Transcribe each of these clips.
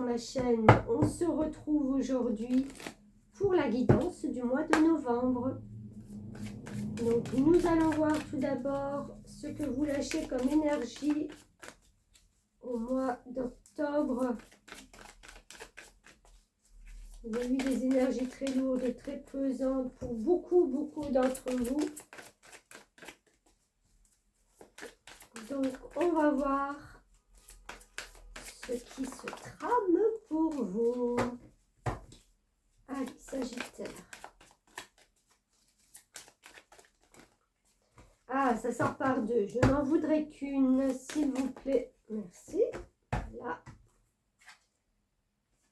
ma chaîne. On se retrouve aujourd'hui pour la guidance du mois de novembre. Donc nous allons voir tout d'abord ce que vous lâchez comme énergie au mois d'octobre. Vous avez eu des énergies très lourdes, très pesantes pour beaucoup d'entre vous. Donc on va voir ce qui se trame pour vous. Allez, Sagittaire. Ah, ça sort par deux. Je n'en voudrais qu'une, s'il vous plaît. Merci. Là.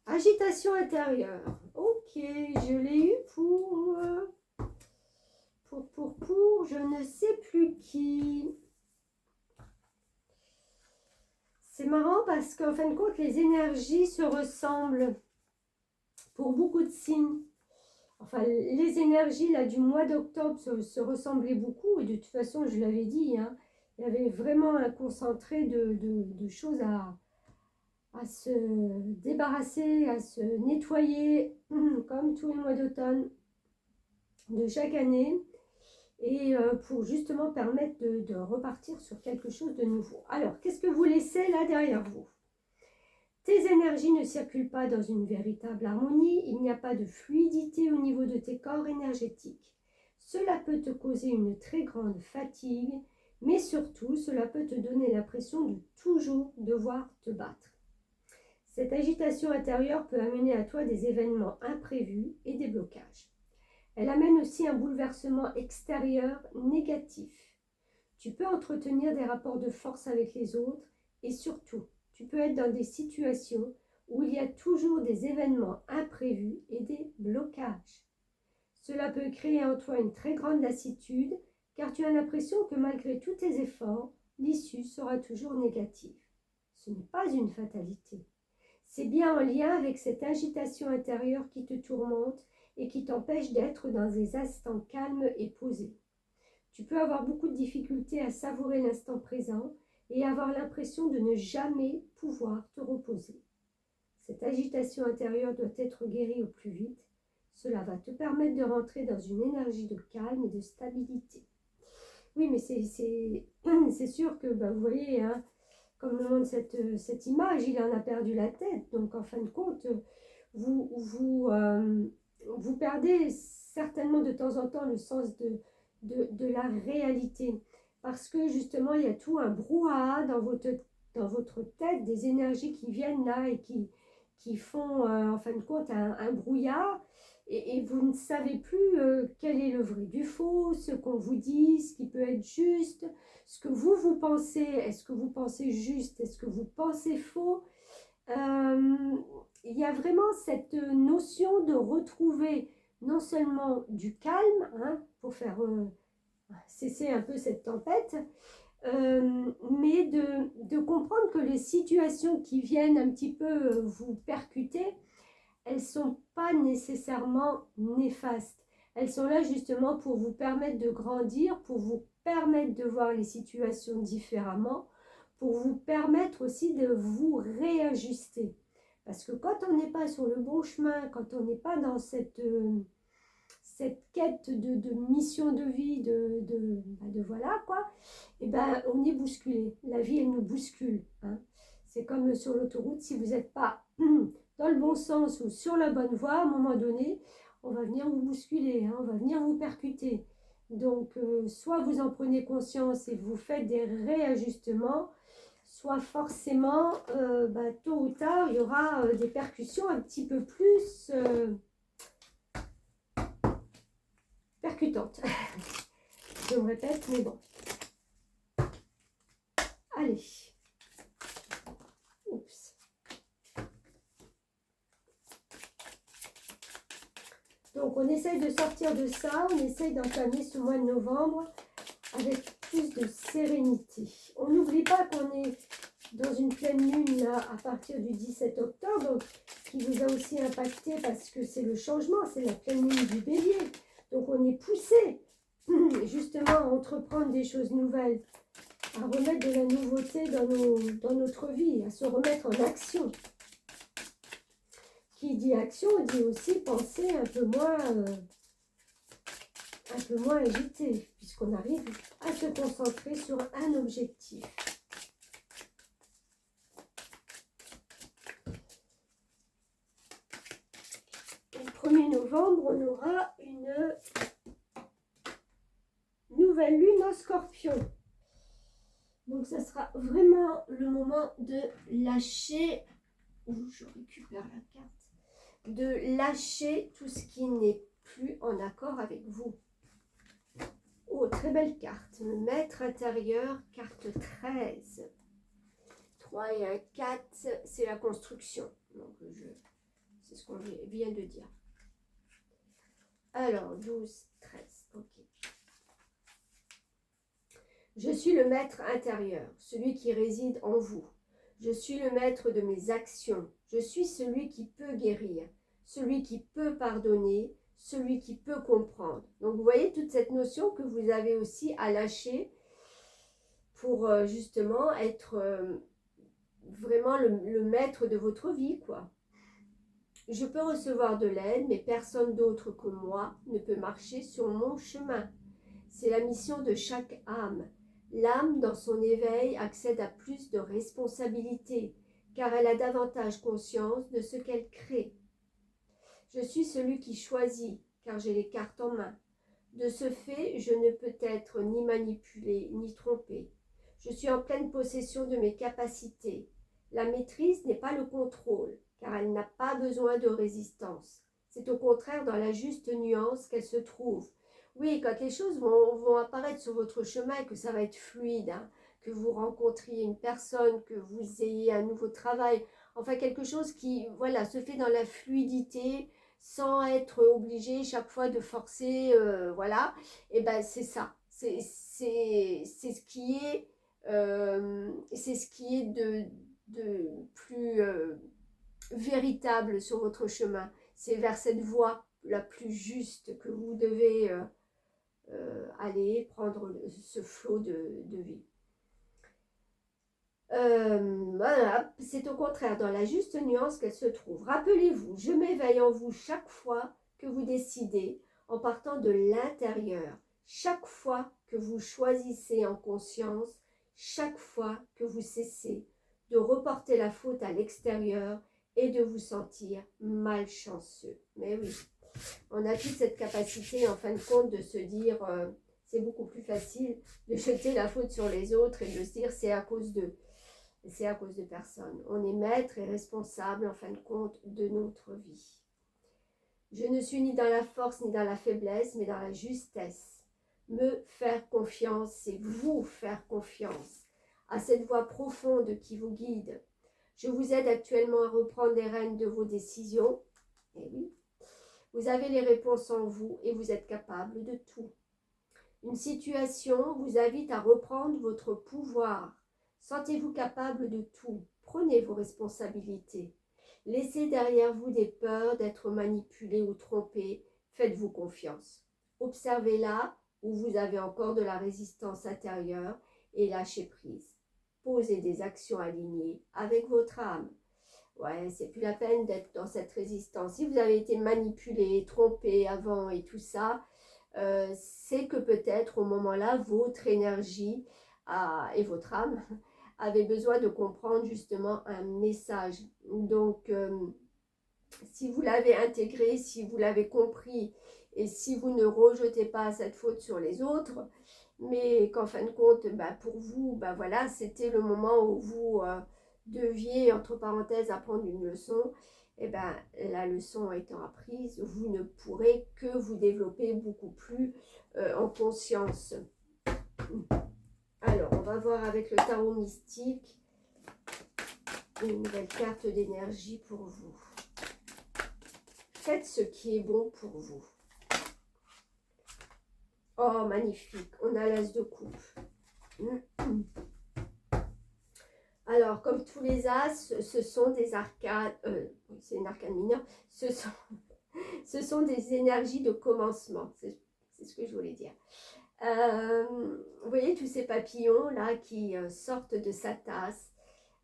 Agitation intérieure. Ok, je l'ai eu pour je ne sais plus qui. C'est marrant parce qu'en fin de compte, les énergies se ressemblent pour beaucoup de signes. Enfin, les énergies là, du mois d'octobre se ressemblaient beaucoup. Et de toute façon, je l'avais dit, hein, il y avait vraiment un concentré de choses à se débarrasser, à se nettoyer, comme tous les mois d'automne de chaque année. Et pour justement permettre de repartir sur quelque chose de nouveau. Alors, qu'est-ce que vous laissez là derrière vous? Tes énergies ne circulent pas dans une véritable harmonie, il n'y a pas de fluidité au niveau de tes corps énergétiques. Cela peut te causer une très grande fatigue, mais surtout, cela peut te donner l'impression de toujours devoir te battre. Cette agitation intérieure peut amener à toi des événements imprévus et des blocages. Elle amène aussi un bouleversement extérieur négatif. Tu peux entretenir des rapports de force avec les autres et surtout, tu peux être dans des situations où il y a toujours des événements imprévus et des blocages. Cela peut créer en toi une très grande lassitude car tu as l'impression que malgré tous tes efforts, l'issue sera toujours négative. Ce n'est pas une fatalité. C'est bien en lien avec cette agitation intérieure qui te tourmente et qui t'empêche d'être dans des instants calmes et posés. Tu peux avoir beaucoup de difficultés à savourer l'instant présent et avoir l'impression de ne jamais pouvoir te reposer. Cette agitation intérieure doit être guérie au plus vite. Cela va te permettre de rentrer dans une énergie de calme et de stabilité. Oui, mais c'est sûr que, vous voyez, hein, comme le montre cette image, il en a perdu la tête. Donc, en fin de compte, vous perdez certainement de temps en temps le sens de la réalité. Parce que, justement, il y a tout un brouhaha dans votre tête, des énergies qui viennent là et qui font, en fin de compte, un brouillard. Et vous ne savez plus quel est le vrai du faux, ce qu'on vous dit, ce qui peut être juste, ce que vous pensez. Est-ce que vous pensez juste? Est-ce que vous pensez faux? Il y a vraiment cette notion de retrouver non seulement du calme, hein, pour faire cesser un peu cette tempête, mais de comprendre que les situations qui viennent un petit peu vous percuter, elles ne sont pas nécessairement néfastes. Elles sont là justement pour vous permettre de grandir, pour vous permettre de voir les situations différemment, pour vous permettre aussi de vous réajuster. Parce que quand on n'est pas sur le bon chemin, quand on n'est pas dans cette quête de mission de vie, de voilà quoi, et ben on est bousculé. La vie, elle nous bouscule. Hein. C'est comme sur l'autoroute, si vous n'êtes pas dans le bon sens ou sur la bonne voie, à un moment donné, on va venir vous bousculer, hein, on va venir vous percuter. Donc, soit vous en prenez conscience et vous faites des réajustements, soit forcément, tôt ou tard, il y aura des percussions un petit peu plus percutantes. Je me répète, mais bon. Allez. Oups. Donc, on essaye de sortir de ça, on essaye d'entamer ce mois de novembre avec plus de sérénité. On n'oublie pas qu'on est dans une pleine lune là, à partir du 17 octobre, qui vous a aussi impacté parce que c'est le changement, c'est la pleine lune du bélier. Donc, on est poussé justement à entreprendre des choses nouvelles, à remettre de la nouveauté dans notre vie, à se remettre en action. Qui dit action dit aussi penser un peu moins agité, puisqu'on arrive à se concentrer sur un objectif. Le 1er novembre, on aura une nouvelle lune en Scorpion. Donc, ça sera vraiment le moment de lâcher, je récupère la carte, de lâcher tout ce qui n'est plus en accord avec vous. Oh, très belle carte. Le maître intérieur, carte 13. 3 et un 4, c'est la construction. Donc, c'est ce qu'on vient de dire. Alors, 12, 13, ok. Je suis le maître intérieur, celui qui réside en vous. Je suis le maître de mes actions. Je suis celui qui peut guérir, celui qui peut pardonner, celui qui peut comprendre. Donc, vous voyez toute cette notion que vous avez aussi à lâcher pour justement être vraiment le maître de votre vie, quoi. Je peux recevoir de l'aide, mais personne d'autre que moi ne peut marcher sur mon chemin. C'est la mission de chaque âme. L'âme, dans son éveil, accède à plus de responsabilités, car elle a davantage conscience de ce qu'elle crée. Je suis celui qui choisit, car j'ai les cartes en main. De ce fait, je ne peux être ni manipulé, ni trompé. Je suis en pleine possession de mes capacités. La maîtrise n'est pas le contrôle, car elle n'a pas besoin de résistance. C'est au contraire dans la juste nuance qu'elle se trouve. Oui, quand les choses vont apparaître sur votre chemin, que ça va être fluide, hein, que vous rencontriez une personne, que vous ayez un nouveau travail, enfin quelque chose qui, voilà, se fait dans la fluidité, sans être obligé chaque fois de forcer, voilà, et ben c'est ça, c'est ce qui est, de plus véritable sur votre chemin. C'est vers cette voie la plus juste que vous devez aller prendre ce flot de vie. Voilà, c'est au contraire dans la juste nuance qu'elle se trouve. Rappelez-vous, je m'éveille en vous chaque fois que vous décidez, en partant de l'intérieur, chaque fois que vous choisissez en conscience, chaque fois que vous cessez de reporter la faute à l'extérieur et de vous sentir malchanceux. Mais oui, on a toute cette capacité en fin de compte de se dire, c'est beaucoup plus facile de jeter la faute sur les autres et de se dire c'est à cause d'eux. C'est à cause de personne. On est maître et responsable en fin de compte de notre vie. Je ne suis ni dans la force ni dans la faiblesse, mais dans la justesse. Me faire confiance, c'est vous faire confiance à cette voix profonde qui vous guide. Je vous aide actuellement à reprendre les rênes de vos décisions. Et oui, vous avez les réponses en vous et vous êtes capable de tout. Une situation vous invite à reprendre votre pouvoir. Sentez-vous capable de tout. Prenez vos responsabilités. Laissez derrière vous des peurs d'être manipulé ou trompé. Faites-vous confiance. Observez-la où vous avez encore de la résistance intérieure et lâchez prise. Posez des actions alignées avec votre âme. Ouais, c'est plus la peine d'être dans cette résistance. Si vous avez été manipulé, trompé avant et tout ça, c'est que peut-être au moment-là, votre énergie et votre âme avaient besoin de comprendre justement un message. Donc, si vous l'avez intégré, si vous l'avez compris, et si vous ne rejetez pas cette faute sur les autres, mais qu'en fin de compte, pour vous, voilà, c'était le moment où vous deviez, entre parenthèses, apprendre une leçon, et la leçon étant apprise, vous ne pourrez que vous développer beaucoup plus en conscience. Alors, on va voir avec le tarot mystique une nouvelle carte d'énergie pour vous. Faites ce qui est bon pour vous. Oh, magnifique. On a l'as de coupe. Alors, comme tous les as, ce sont des arcanes, c'est une arcane mineure, ce sont des énergies de commencement, c'est ce que je voulais dire. Vous voyez tous ces papillons là qui sortent de sa tasse,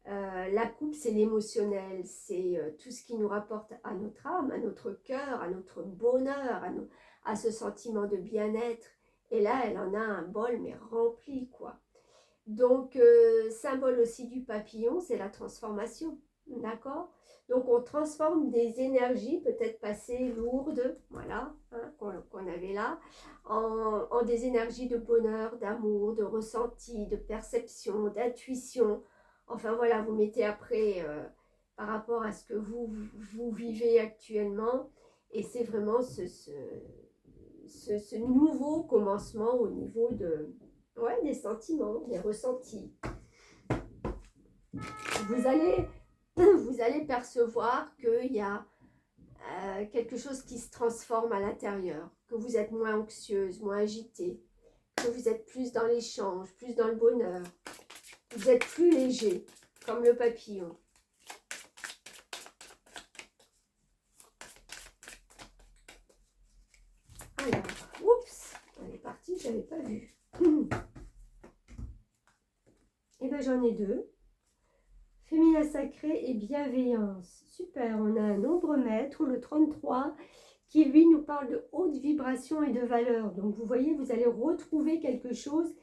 La coupe, c'est l'émotionnel, c'est tout ce qui nous rapporte à notre âme, à notre cœur, à notre bonheur, à ce sentiment de bien-être. Et là, elle en a un bol, mais rempli, quoi. Donc, symbole aussi du papillon, c'est la transformation, d'accord? Donc, on transforme des énergies peut-être passées lourdes, voilà, hein, qu'on avait là, en des énergies de bonheur, d'amour, de ressenti, de perception, d'intuition. Enfin, voilà, vous mettez après par rapport à ce que vous vivez actuellement. Et c'est vraiment ce nouveau commencement au niveau ouais, des sentiments, des ressentis. Vous allez, vous allez percevoir qu'il y a quelque chose qui se transforme à l'intérieur, que vous êtes moins anxieuse, moins agitée, que vous êtes plus dans l'échange, plus dans le bonheur. Vous êtes plus léger, comme le papillon. Alors, oups, elle est partie, je n'avais pas vu. Et bien, j'en ai deux. Féminin sacré et bienveillance. Super, on a un nombre maître, le 33, qui lui nous parle de haute vibration et de valeur. Donc vous voyez, vous allez retrouver quelque chose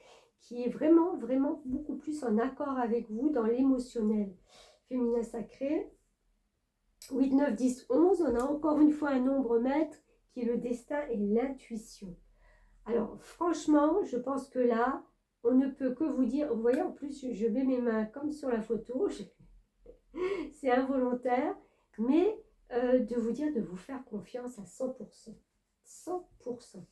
qui est vraiment, vraiment beaucoup plus en accord avec vous dans l'émotionnel. Féminin sacré, 8, 9, 10, 11, on a encore une fois un nombre maître qui est le destin et l'intuition. Alors franchement, je pense que là, on ne peut que vous dire, vous voyez en plus, je mets mes mains comme sur la photo, c'est involontaire, mais de vous dire de vous faire confiance à 100%. 100%.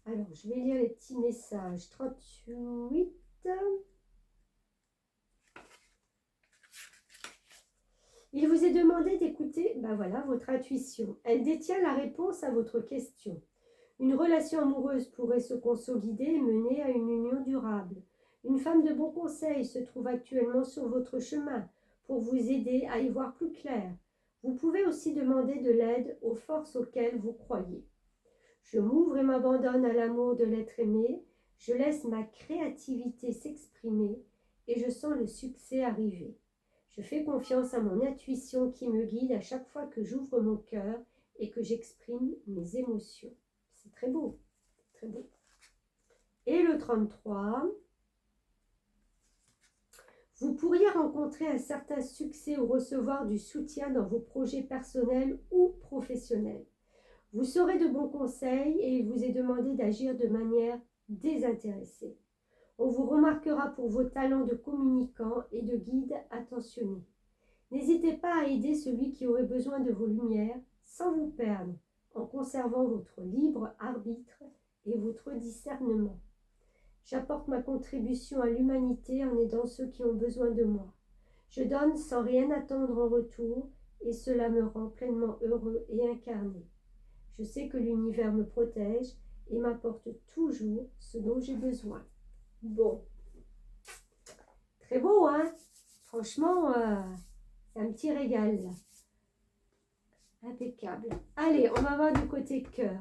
Alors, je vais lire les petits messages. 38. Il vous est demandé d'écouter, ben voilà, votre intuition. Elle détient la réponse à votre question. Une relation amoureuse pourrait se consolider et mener à une union durable. Une femme de bon conseil se trouve actuellement sur votre chemin pour vous aider à y voir plus clair. Vous pouvez aussi demander de l'aide aux forces auxquelles vous croyez. Je m'ouvre et m'abandonne à l'amour de l'être aimé. Je laisse ma créativité s'exprimer et je sens le succès arriver. Je fais confiance à mon intuition qui me guide à chaque fois que j'ouvre mon cœur et que j'exprime mes émotions. C'est très beau, très beau. Et le 33, vous pourriez rencontrer un certain succès ou recevoir du soutien dans vos projets personnels ou professionnels. Vous saurez de bons conseils et il vous est demandé d'agir de manière désintéressée. On vous remarquera pour vos talents de communicant et de guide attentionné. N'hésitez pas à aider celui qui aurait besoin de vos lumières sans vous perdre, en conservant votre libre arbitre et votre discernement. J'apporte ma contribution à l'humanité en aidant ceux qui ont besoin de moi. Je donne sans rien attendre en retour et cela me rend pleinement heureux et incarné. Je sais que l'univers me protège et m'apporte toujours ce dont j'ai besoin. Bon, très beau, hein? Franchement, c'est un petit régal, là. Impeccable. Allez, on va voir du côté cœur.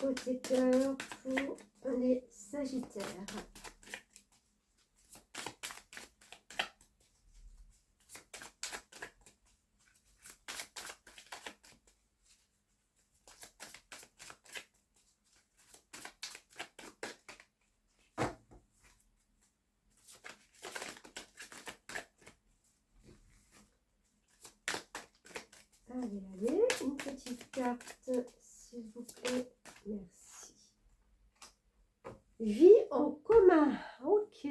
Côté cœur pour les Sagittaires. Allez, une petite carte, s'il vous plaît. Merci. Vie en commun. Ok.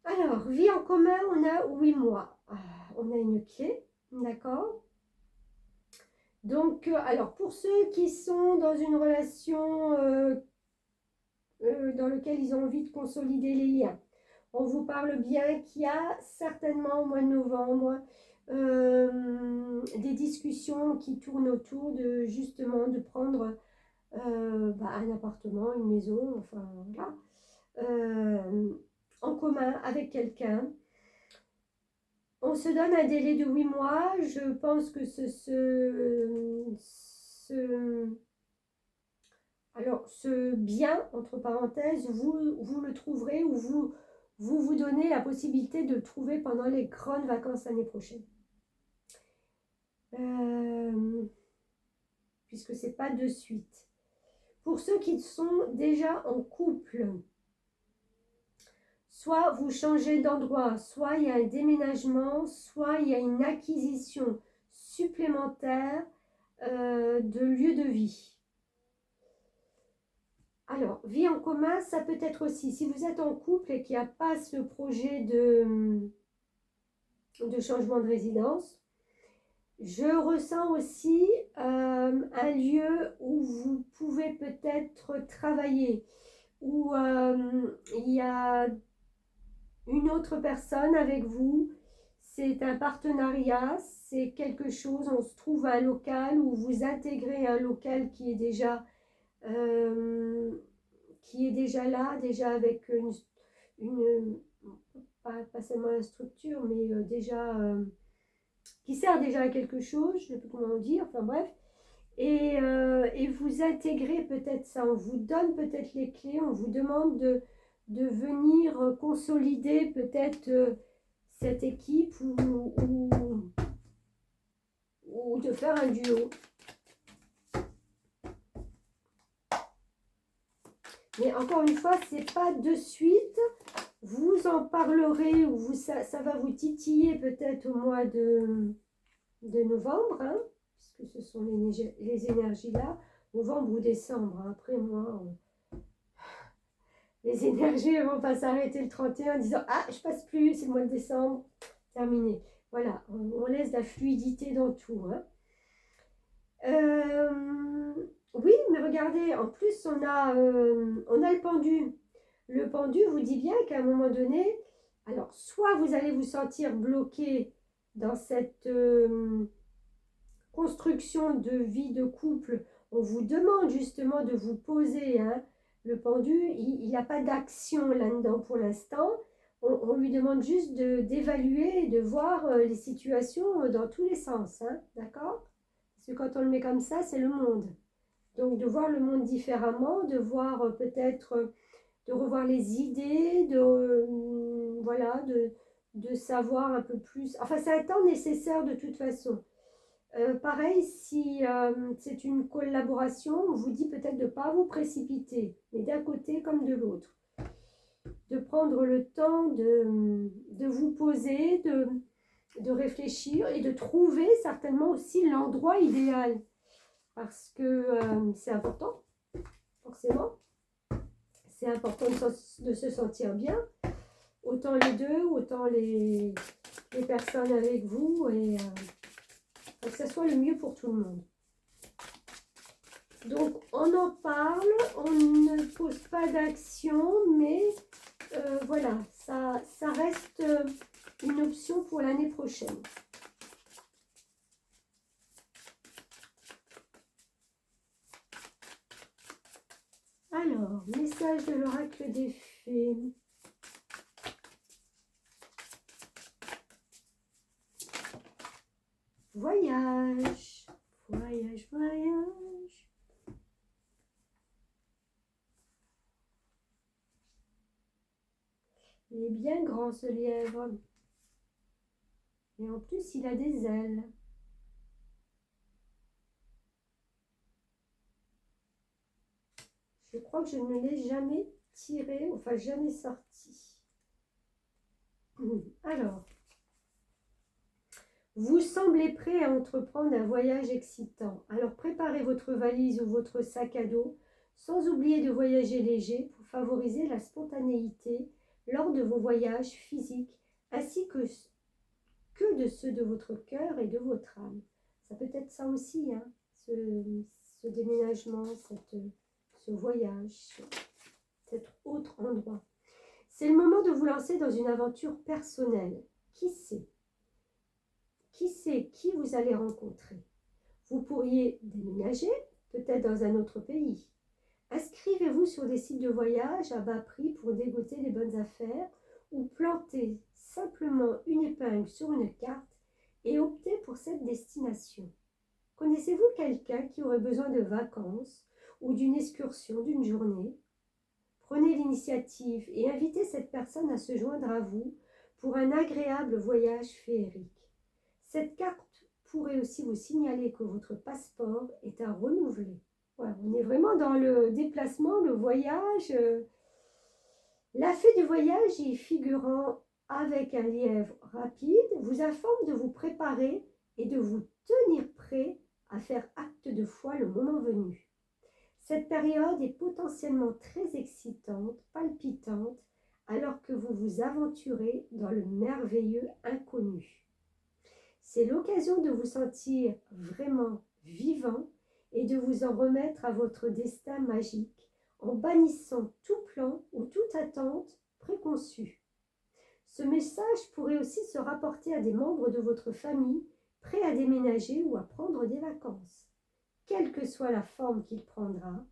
Alors, vie en commun, on a 8 mois. On a une clé, d'accord? Donc, alors, pour ceux qui sont dans une relation dans laquelle ils ont envie de consolider les liens, on vous parle bien qu'il y a certainement au mois de novembre des discussions qui tournent autour de justement de prendre un appartement, une maison, enfin voilà, en commun avec quelqu'un. On se donne un délai de 8 mois. Je pense que alors, ce bien, entre parenthèses, vous le trouverez ou vous donnez la possibilité de le trouver pendant les grandes vacances l'année prochaine. Puisque ce n'est pas de suite. Pour ceux qui sont déjà en couple, soit vous changez d'endroit, soit il y a un déménagement, soit il y a une acquisition supplémentaire de lieu de vie. Alors, vie en commun, ça peut être aussi, si vous êtes en couple et qu'il n'y a pas ce projet de changement de résidence, je ressens aussi un lieu où vous pouvez peut-être travailler, où il y a une autre personne avec vous, c'est un partenariat, c'est quelque chose, on se trouve à un local où vous intégrez un local qui est déjà là, déjà avec pas seulement la structure, mais déjà qui sert déjà à quelque chose, je ne sais plus comment dire, enfin bref. Et vous intégrez peut-être ça, on vous donne peut-être les clés, on vous demande de venir consolider peut-être cette équipe ou de faire un duo. Mais encore une fois, c'est pas de suite. Vous en parlerez ou ça va vous titiller peut-être au mois de novembre, hein, puisque ce sont les énergies là, novembre ou décembre. Hein. Après moi, les énergies ne vont pas s'arrêter le 31 en disant ah, je passe plus, c'est le mois de décembre, terminé. Voilà, on laisse la fluidité dans tout. Hein. Oui, mais regardez, en plus, on a le pendu. Le pendu vous dit bien qu'à un moment donné, alors, soit vous allez vous sentir bloqué dans cette construction de vie de couple. On vous demande justement de vous poser. Hein. Le pendu, il n'a pas d'action là-dedans pour l'instant. On lui demande juste d'évaluer et de voir les situations dans tous les sens. Hein, d'accord ? Parce que quand on le met comme ça, c'est le monde. Donc, de voir le monde différemment, de voir peut-être, de revoir les idées, voilà, de savoir un peu plus. Enfin, c'est un temps nécessaire de toute façon. Pareil, si c'est une collaboration, on vous dit peut-être de ne pas vous précipiter, mais d'un côté comme de l'autre. De prendre le temps de vous poser, de réfléchir et de trouver certainement aussi l'endroit idéal. Parce que c'est important, forcément. C'est important de se sentir bien. Autant les deux, autant les personnes avec vous. Et que ça soit le mieux pour tout le monde. Donc, on en parle, on ne pose pas d'action, mais voilà, ça reste une option pour l'année prochaine. Alors, message de l'oracle des fées. Voyage, voyage, voyage. Il est bien grand ce lièvre. Et en plus, il a des ailes. Je crois que je ne l'ai jamais tiré, enfin jamais sorti. Alors, vous semblez prêt à entreprendre un voyage excitant. Alors préparez votre valise ou votre sac à dos, sans oublier de voyager léger pour favoriser la spontanéité lors de vos voyages physiques, ainsi que de ceux de votre cœur et de votre âme. Ça peut être ça aussi, hein, ce déménagement, ce voyage, cet autre endroit. C'est le moment de vous lancer dans une aventure personnelle. Qui sait? Qui sait qui vous allez rencontrer? Vous pourriez déménager, peut-être dans un autre pays. Inscrivez-vous sur des sites de voyage à bas prix pour dégoter les bonnes affaires ou plantez simplement une épingle sur une carte et optez pour cette destination. Connaissez-vous quelqu'un qui aurait besoin de vacances ou d'une excursion d'une journée? Prenez l'initiative et invitez cette personne à se joindre à vous pour un agréable voyage féerique. Cette carte pourrait aussi vous signaler que votre passeport est à renouveler. Voilà, on est vraiment dans le déplacement, le voyage. La fée du voyage y figurant avec un lièvre rapide vous informe de vous préparer et de vous tenir prêt à faire acte de foi le moment venu. Cette période est potentiellement très excitante, palpitante, alors que vous vous aventurez dans le merveilleux inconnu. C'est l'occasion de vous sentir vraiment vivant et de vous en remettre à votre destin magique en bannissant tout plan ou toute attente préconçue. Ce message pourrait aussi se rapporter à des membres de votre famille prêts à déménager ou à prendre des vacances. Quelle que soit la forme qu'il prendra,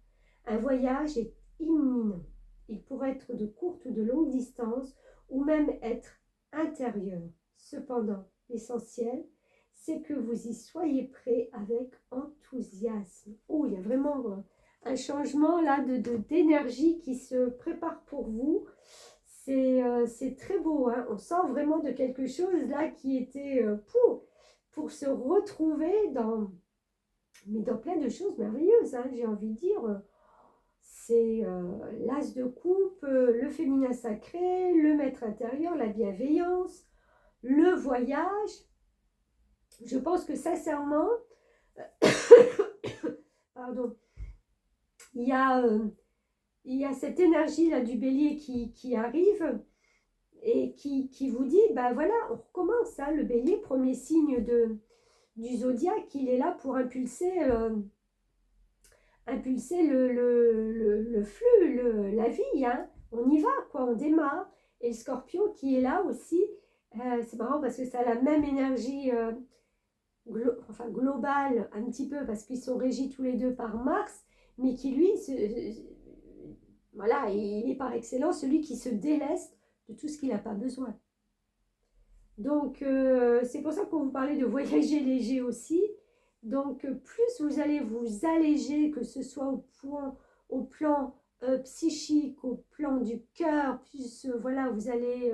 un voyage est imminent. Il pourrait être de courte ou de longue distance ou même être intérieur. Cependant, l'essentiel, c'est que vous y soyez prêts avec enthousiasme. Oh, il y a vraiment un changement là d'énergie qui se prépare pour vous. C'est très beau, hein. On sent vraiment de quelque chose là qui était pour se retrouver mais dans plein de choses merveilleuses, hein, j'ai envie de dire. C'est l'as de coupe, le féminin sacré, le maître intérieur, la bienveillance, le voyage. Je pense que sincèrement, pardon, il y a cette énergie-là du bélier qui arrive et qui vous dit, ben voilà, on recommence. Hein, le bélier, premier signe du zodiaque, il est là pour impulser le flux, la vie. Hein. On y va, quoi, on démarre. Et le scorpion qui est là aussi, c'est marrant parce que ça a la même énergie globale, un petit peu, parce qu'ils sont régis tous les deux par Mars, mais qui lui, voilà, il est par excellence celui qui se déleste de tout ce qu'il n'a pas besoin. Donc, c'est pour ça qu'on vous parlait de voyager léger aussi. Donc, plus vous allez vous alléger, que ce soit au plan psychique, au plan du cœur, plus voilà, vous allez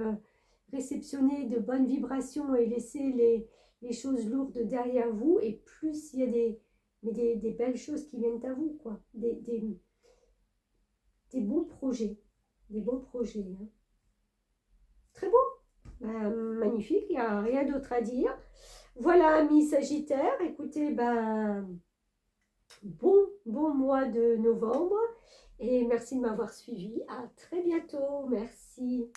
réceptionner de bonnes vibrations et laisser les choses lourdes derrière vous, et plus il y a des belles choses qui viennent à vous, quoi. Des bons projets. Des bons projets. Hein. Très beau. Magnifique, il n'y a rien d'autre à dire. Voilà, amis Sagittaire, écoutez, bon mois de novembre et merci de m'avoir suivi. À très bientôt, merci.